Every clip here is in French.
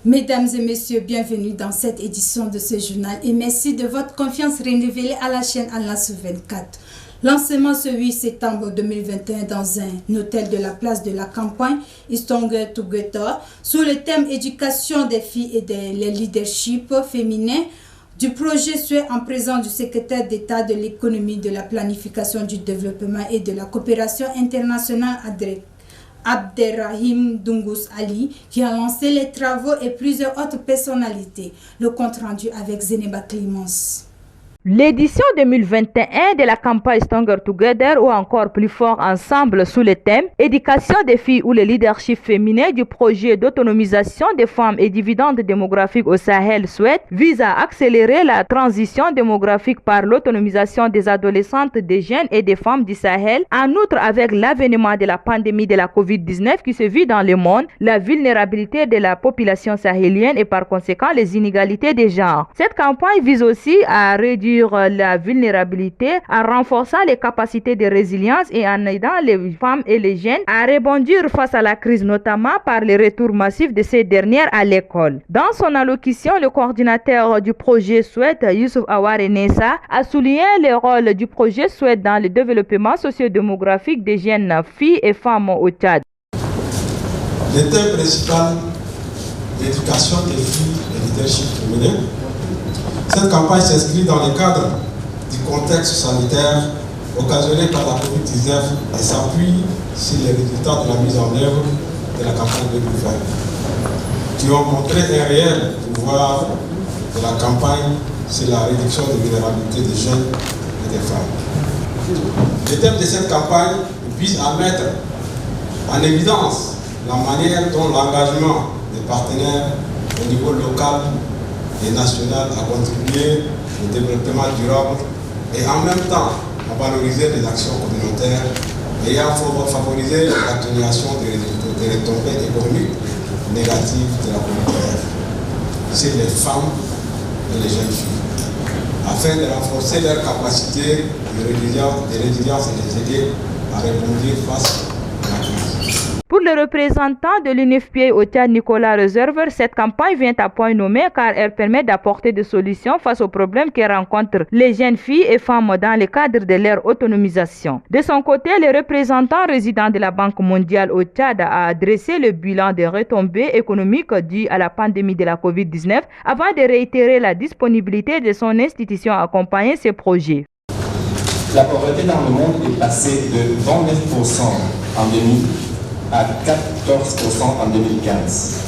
Mesdames et messieurs, bienvenue dans cette édition de ce journal et merci de votre confiance renouvelée à la chaîne Al-Nasr 24. Lancement ce 8 septembre 2021 dans un hôtel de la place de la Campagne, Stronger Together, sous le thème éducation des filles et le leadership féminin du projet SUE en présence du secrétaire d'État de l'économie, de la planification du développement et de la coopération internationale Abderrahim Doungous Ali, qui a lancé les travaux, et plusieurs autres personnalités. Le compte rendu avec Zeneba Clémence. L'édition 2021 de la campagne Stronger Together ou encore Plus fort ensemble sous le thème éducation des filles ou le leadership féminin du projet d'autonomisation des femmes et dividendes démographiques au Sahel souhaite vise à accélérer la transition démographique par l'autonomisation des adolescentes, des jeunes et des femmes du Sahel. En outre, avec l'avènement de la pandémie de la COVID-19 qui se vit dans le monde, la vulnérabilité de la population sahélienne et par conséquent les inégalités des genres. Cette campagne vise aussi à réduire la vulnérabilité en renforçant les capacités de résilience et en aidant les femmes et les jeunes à rebondir face à la crise, notamment par le retour massif de ces dernières à l'école. Dans son allocution, le coordinateur du projet SUE, Youssouf Aware Nessa, a souligné le rôle du projet SUE dans le développement socio-démographique des jeunes filles et femmes au Tchad. Le thème principal, l'éducation des filles et le leadership féminin. Cette campagne s'inscrit dans le cadre du contexte sanitaire occasionné par la COVID-19 et s'appuie sur les résultats de la mise en œuvre de la campagne 2020, qui ont montré un réel pouvoir de la campagne sur la réduction de vulnérabilité des jeunes et des femmes. Le thème de cette campagne vise à mettre en évidence la manière dont l'engagement des partenaires au niveau local et national a contribué au développement durable et en même temps à valoriser les actions communautaires et à favoriser l'atténuation des retombées économiques négatives de la communauté sur les femmes et les jeunes filles, afin de renforcer leurs capacités de résilience et les aider à répondre face à la crise. Pour le représentant de l'UNFPA au Tchad, Nicolas Reserver, cette campagne vient à point nommé car elle permet d'apporter des solutions face aux problèmes que rencontrent les jeunes filles et femmes dans le cadre de leur autonomisation. De son côté, le représentant résident de la Banque mondiale au Tchad a adressé le bilan des retombées économiques dues à la pandémie de la COVID-19 avant de réitérer la disponibilité de son institution à accompagner ces projets. La pauvreté dans le monde est passée de 29% en 2000 à 14% en 2015.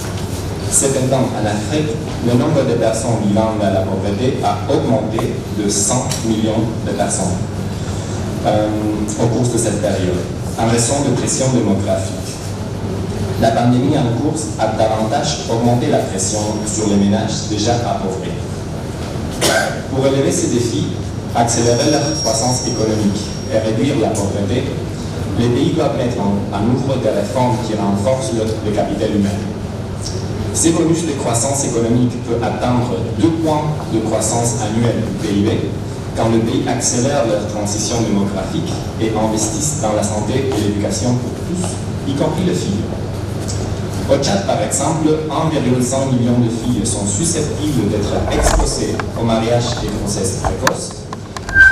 Cependant, en Afrique, le nombre de personnes vivant dans la pauvreté a augmenté de 100 millions de personnes au cours de cette période, en raison de pression démographique. La pandémie en cours a davantage augmenté la pression sur les ménages déjà appauvris. Pour relever ces défis, accélérer leur croissance économique et réduire la pauvreté, les pays doivent mettre en œuvre des réformes qui renforcent le capital humain. Ces bonus de croissance économique peuvent atteindre 2 points de croissance annuelle du PIB quand le pays accélère leur transition démographique et investissent dans la santé et l'éducation pour tous, y compris les filles. Au Tchad, par exemple, 1,5 million de filles sont susceptibles d'être exposées au mariage et grossesses précoces,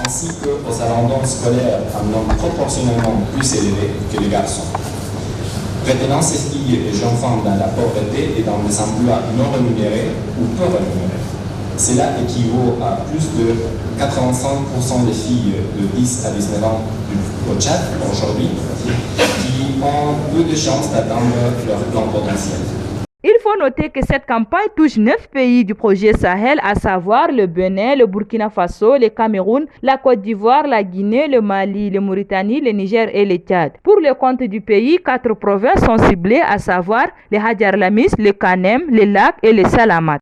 ainsi qu'aux abandons scolaires en nombre proportionnellement plus élevé que les garçons. Retenant ces filles et jeunes femmes dans la pauvreté et dans des emplois non rémunérés ou peu rémunérés. Cela équivaut à plus de 85% des filles de 10 à 19 ans au Tchad aujourd'hui qui ont peu de chances d'atteindre leur plein potentiel. Il faut noter que cette campagne touche 9 pays du projet Sahel, à savoir le Bénin, le Burkina Faso, le Cameroun, la Côte d'Ivoire, la Guinée, le Mali, le Mauritanie, le Niger et le Tchad. Pour le compte du pays, 4 provinces sont ciblées, à savoir le Hadjar Lamis, le Kanem, le Lac et le Salamat.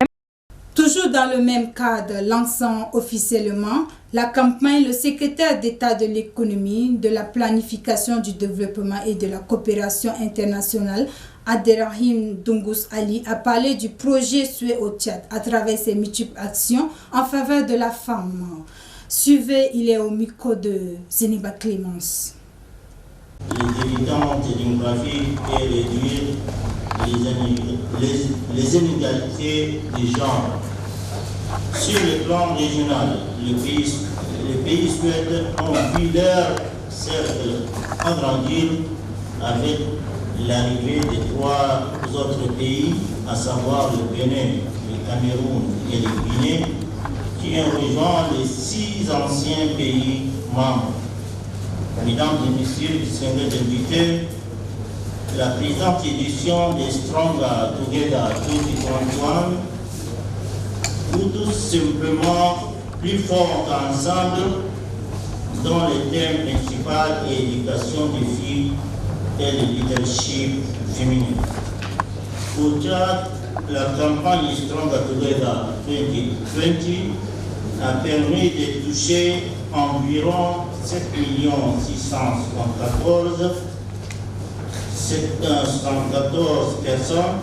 Toujours dans le même cadre, lançant officiellement la campagne, le secrétaire d'État de l'économie, de la planification du développement et de la coopération internationale, Abderrahim Doungous Ali, a parlé du projet SUE au Tchad à travers ses multiples actions en faveur de la femme. Suivez, il est au micro de Zeneba Clémence. Les dividendes démographiques et réduire les inégalités de genre. Sur le plan régional, les pays suédois ont vu leur cercle agrandir avec l'arrivée de 3 autres pays, à savoir le Bénin, le Cameroun et le Guinée, qui ont rejoint les 6 anciens pays membres. Mesdames et messieurs, distingués invités, la présente édition des Strong Together 2021, ou tout simplement plus fort ensemble, dont le thème principal est l'éducation des filles et le leadership féminin. Pour Tchad, la campagne Strong Together 2020 a permis de toucher environ 7 674 personnes.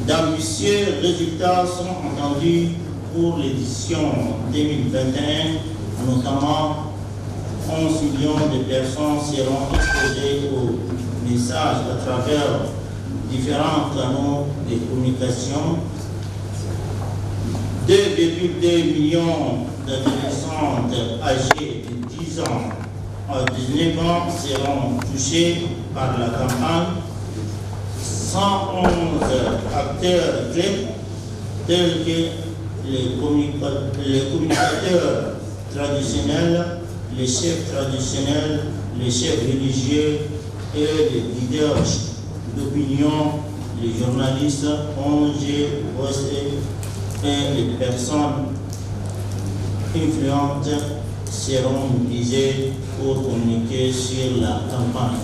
D'ambitieux résultats sont attendus pour l'édition 2021, notamment 11 millions de personnes seront exposées aux messages à travers différents canaux de communication. 2,2 millions d'adolescentes âgées de 10 ans à 19 ans seront touchés par la campagne. 111 acteurs clés tels que les communicateurs traditionnels, les chefs traditionnels, les chefs religieux et les leaders d'opinion, les journalistes, ONG, OSE et les personnes influentes seront mobilisés pour communiquer sur la campagne.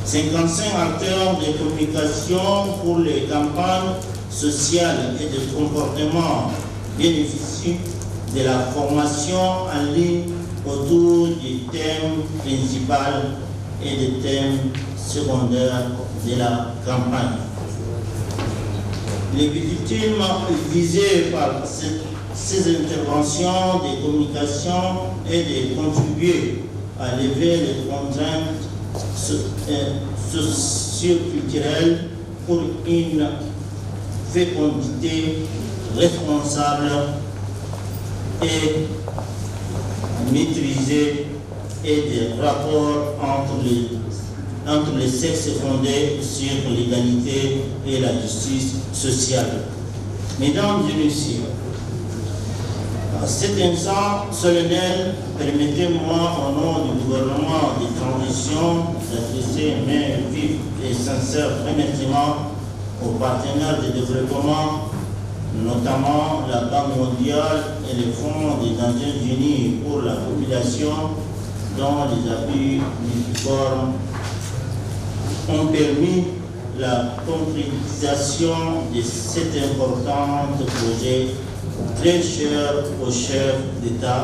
55 acteurs de communication pour les campagnes sociales et de comportement bénéficient de la formation en ligne autour du thème principal et des thèmes secondaires de la campagne. Les victimes visées par ces interventions de communication est de contribuer à lever les contraintes socio-culturelles pour une fécondité responsable et maîtrisée et des rapports entre les sexes fondés sur l'égalité et la justice sociale. Mesdames et messieurs, à cet instant solennel, permettez-moi au nom du gouvernement de transition d'adresser mes vifs et sincères remerciements aux partenaires de développement, notamment la Banque mondiale et le Fonds des Nations Unies pour la population, dont les appuis multiformes ont permis la concrétisation de cet important projet très cher aux chefs d'État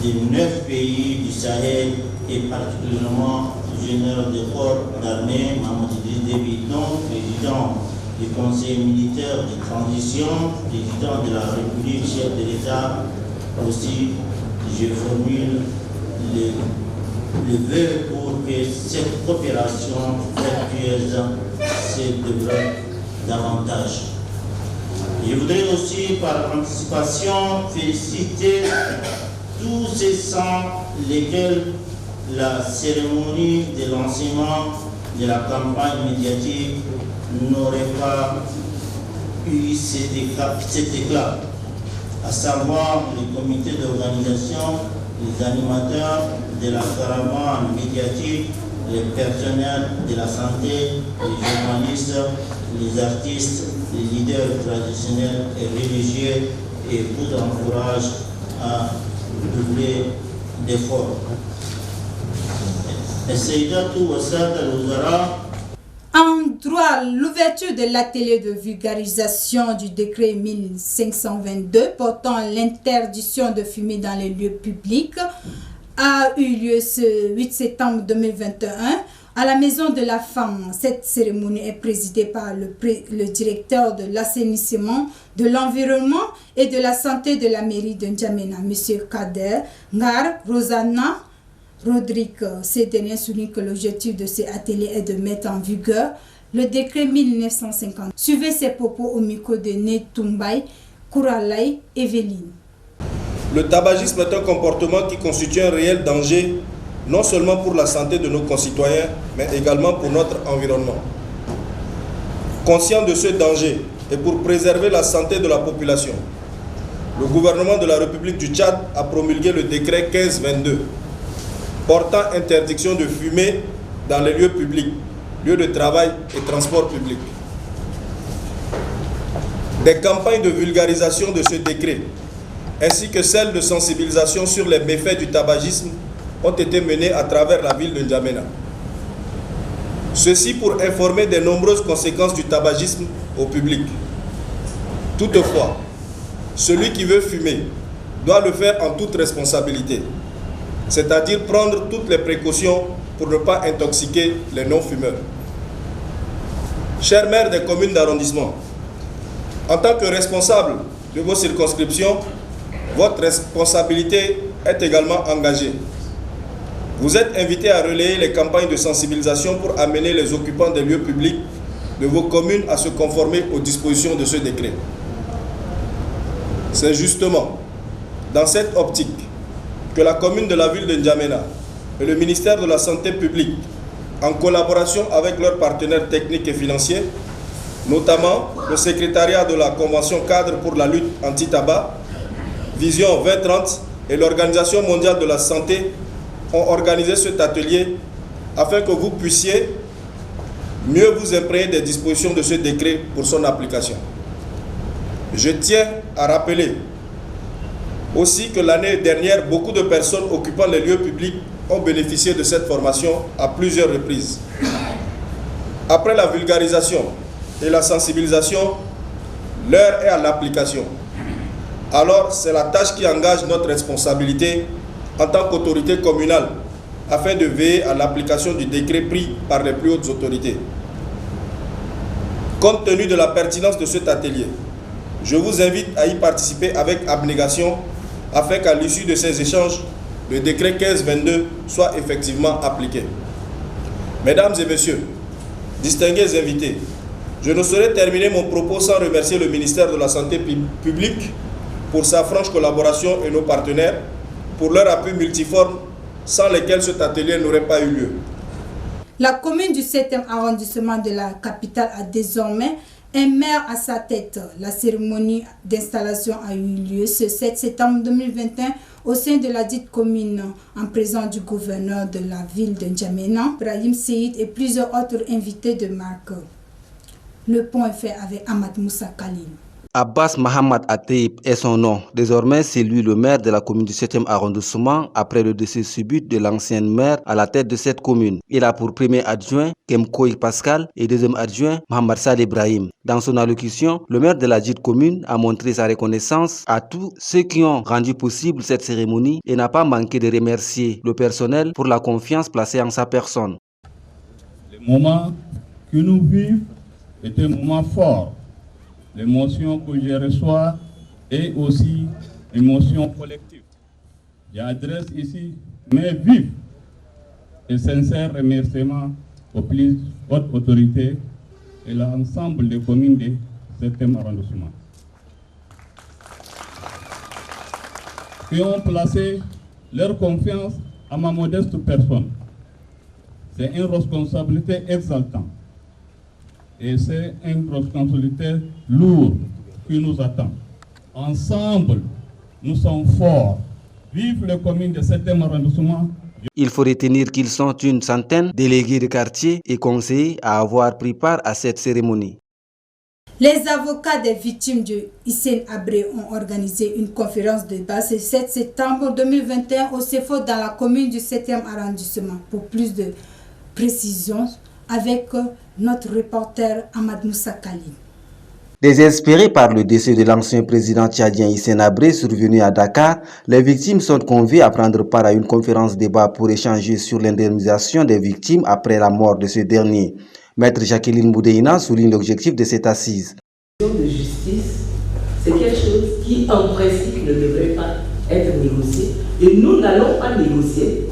des 9 pays du Sahel et particulièrement au général de corps d'armée Mamadou Déby, président du Conseil militaire de transition, président de la République, chef de l'État. Aussi, je formule le vœu pour que cette coopération vertueuse se développe davantage. Je voudrais aussi, par anticipation, féliciter tous ces sans lesquels la cérémonie de lancement de la campagne médiatique n'aurait pas eu cet éclat, à savoir les comités d'organisation, les animateurs de la caravane médiatique, les personnels de la santé, les journalistes, les artistes, les leaders traditionnels et religieux, et vous encourage à doubler d'efforts. En droit, l'ouverture de l'atelier de vulgarisation du décret 1522 portant l'interdiction de fumer dans les lieux publics a eu lieu ce 8 septembre 2021 à la Maison de la Femme. Cette cérémonie est présidée par le directeur de l'assainissement, de l'environnement et de la santé de la mairie de N'Djamena, M. Kader Ngar Rosanna Rodrigue, ces derniers soulignent que l'objectif de ces ateliers est de mettre en vigueur le décret 1950. Suivez ces propos au micro de Netumbai Kouralai Evelyne. Le tabagisme est un comportement qui constitue un réel danger, non seulement pour la santé de nos concitoyens, mais également pour notre environnement. Conscient de ce danger et pour préserver la santé de la population, le gouvernement de la République du Tchad a promulgué le décret 1522 portant interdiction de fumer dans les lieux publics, lieux de travail et transport public. Des campagnes de vulgarisation de ce décret, ainsi que celles de sensibilisation sur les méfaits du tabagisme, ont été menées à travers la ville de N'Djamena. Ceci pour informer des nombreuses conséquences du tabagisme au public. Toutefois, celui qui veut fumer doit le faire en toute responsabilité, c'est-à-dire prendre toutes les précautions pour ne pas intoxiquer les non-fumeurs. Chers maires des communes d'arrondissement, en tant que responsable de vos circonscriptions, votre responsabilité est également engagée. Vous êtes invités à relayer les campagnes de sensibilisation pour amener les occupants des lieux publics de vos communes à se conformer aux dispositions de ce décret. C'est justement dans cette optique que la commune de la ville de N'Djamena et le ministère de la Santé publique, en collaboration avec leurs partenaires techniques et financiers, notamment le secrétariat de la Convention cadre pour la lutte anti-tabac, Vision 2030 et l'Organisation mondiale de la santé, ont organisé cet atelier afin que vous puissiez mieux vous imprégner des dispositions de ce décret pour son application. Je tiens à rappeler aussi que l'année dernière, beaucoup de personnes occupant les lieux publics ont bénéficié de cette formation à plusieurs reprises. Après la vulgarisation et la sensibilisation, l'heure est à l'application. Alors, c'est la tâche qui engage notre responsabilité en tant qu'autorité communale, afin de veiller à l'application du décret pris par les plus hautes autorités. Compte tenu de la pertinence de cet atelier, je vous invite à y participer avec abnégation, afin qu'à l'issue de ces échanges, le décret 1522 soit effectivement appliqué. Mesdames et messieurs, distingués invités, je ne saurais terminer mon propos sans remercier le ministère de la Santé publique pour sa franche collaboration et nos partenaires pour leur appui multiforme sans lesquels cet atelier n'aurait pas eu lieu. La commune du 7e arrondissement de la capitale a désormais un maire à sa tête. La cérémonie d'installation a eu lieu ce 7 septembre 2021 au sein de la dite commune en présence du gouverneur de la ville de N'Djamena, Brahim Seyid et plusieurs autres invités de marque. Le point est fait avec Ahmad Moussa Kalim. Abbas Mohamed Atteib est son nom. Désormais, c'est lui le maire de la commune du 7e arrondissement après le décès subit de l'ancienne maire à la tête de cette commune. Il a pour premier adjoint Kemkoy Pascal et deuxième adjoint Mohamed Saleh Ibrahim. Dans son allocution, le maire de la dite commune a montré sa reconnaissance à tous ceux qui ont rendu possible cette cérémonie et n'a pas manqué de remercier le personnel pour la confiance placée en sa personne. Le moment que nous vivons est un moment fort. L'émotion que je reçois est aussi émotion collective. J'adresse ici mes vifs et sincères remerciements aux plus hautes autorités et l'ensemble des communes du 7e arrondissement qui ont placé leur confiance à ma modeste personne. C'est une responsabilité exaltante. Et c'est une responsabilité lourde qui nous attend. Ensemble, nous sommes forts. Vive les communes de 7e arrondissement. Il faut retenir qu'ils sont une centaine délégués de quartier et conseillers à avoir pris part à cette cérémonie. Les avocats des victimes de Hissène Habré ont organisé une conférence de base le 7 septembre 2021 au CEFO dans la commune du 7e arrondissement. Pour plus de précisions, avec notre reporter Ahmad Moussa Kalim. Désespérés par le décès de l'ancien président tchadien Hissène Habré survenu à Dakar, les victimes sont conviées à prendre part à une conférence débat pour échanger sur l'indemnisation des victimes après la mort de ce dernier. Maître Jacqueline Moudeina souligne l'objectif de cette assise. La justice, c'est quelque chose qui en principe ne devrait pas être négocié et nous n'allons pas négocier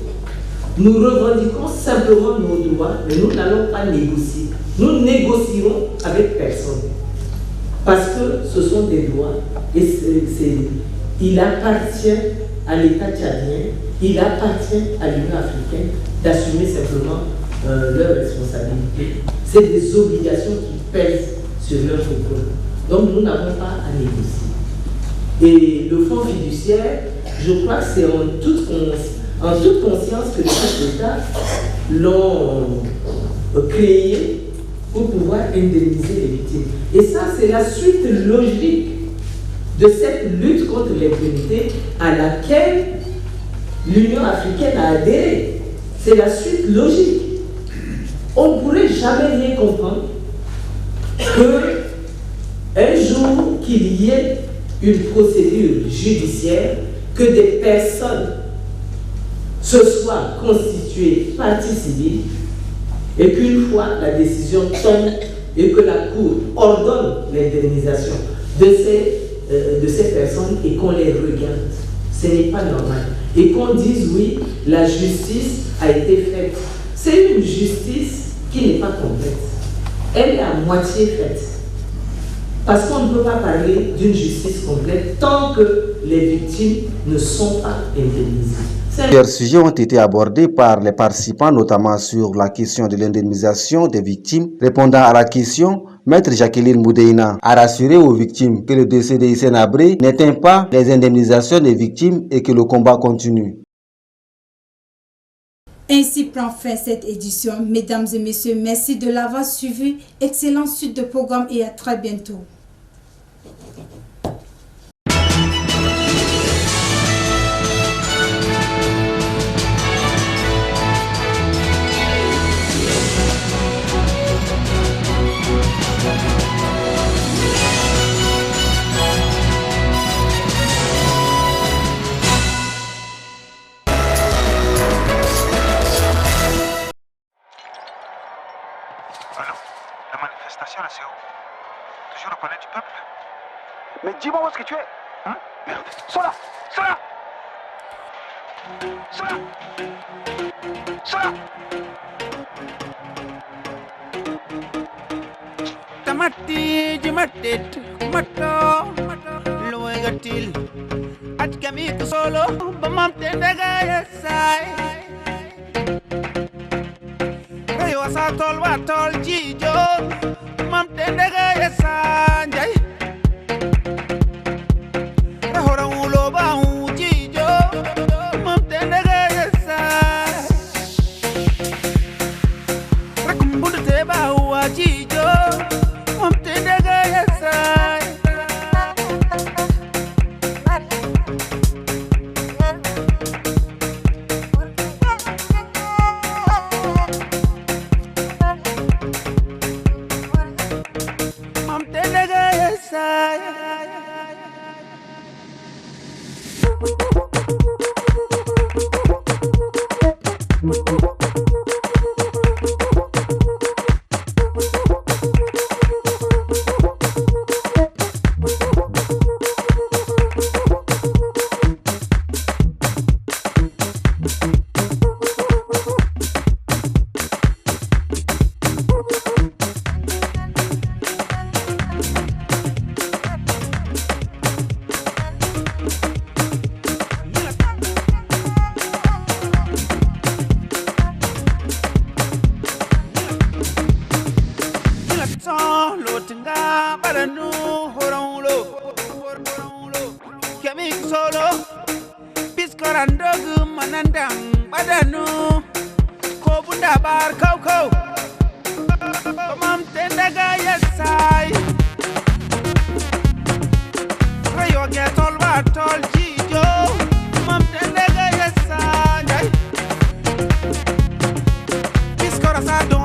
Nous revendiquons simplement nos droits, mais nous n'allons pas négocier. Nous négocierons avec personne. Parce que ce sont des droits et il appartient à l'État tchadien, il appartient à l'Union africaine d'assumer simplement leurs responsabilités. C'est des obligations qui pèsent sur leur épaules. Donc nous n'avons pas à négocier. Et le fonds fiduciaire, je crois que c'est en toute conscience que les chefs d'État l'ont créé pour pouvoir indemniser les victimes. Et ça, c'est la suite logique de cette lutte contre l'impunité à laquelle l'Union africaine a adhéré. C'est la suite logique. On ne pourrait jamais rien comprendre qu'un jour qu'il y ait une procédure judiciaire, que des personnes se soient constituées partie civile et qu'une fois la décision tombe et que la Cour ordonne l'indemnisation de ces personnes et qu'on les regarde. Ce n'est pas normal. Et qu'on dise oui, la justice a été faite. C'est une justice qui n'est pas complète. Elle est à moitié faite. Parce qu'on ne peut pas parler d'une justice complète tant que les victimes ne sont pas indemnisées. Plusieurs sujets ont été abordés par les participants, notamment sur la question de l'indemnisation des victimes. Répondant à la question, Maître Jacqueline Moudeina a rassuré aux victimes que le décès d'Hissène Habré n'éteint pas les indemnisations des victimes et que le combat continue. Ainsi prend fin cette édition. Mesdames et messieurs, merci de l'avoir suivi. Excellente suite de programme et à très bientôt. Toujours le palais du peuple. Mais dis-moi où est-ce que tu es, hein? Merde. Sola! Sola! Sola! Sola! Tamati, jimatit, mato, luegatil. At kami solo, bamam tendaga yasai. Rayo asatol watol jijo. Mam tendega yasanjay rahora ulo ba ujijo mam tendega yasay rakumbunde te ba ujijo mam tendega yasay I don't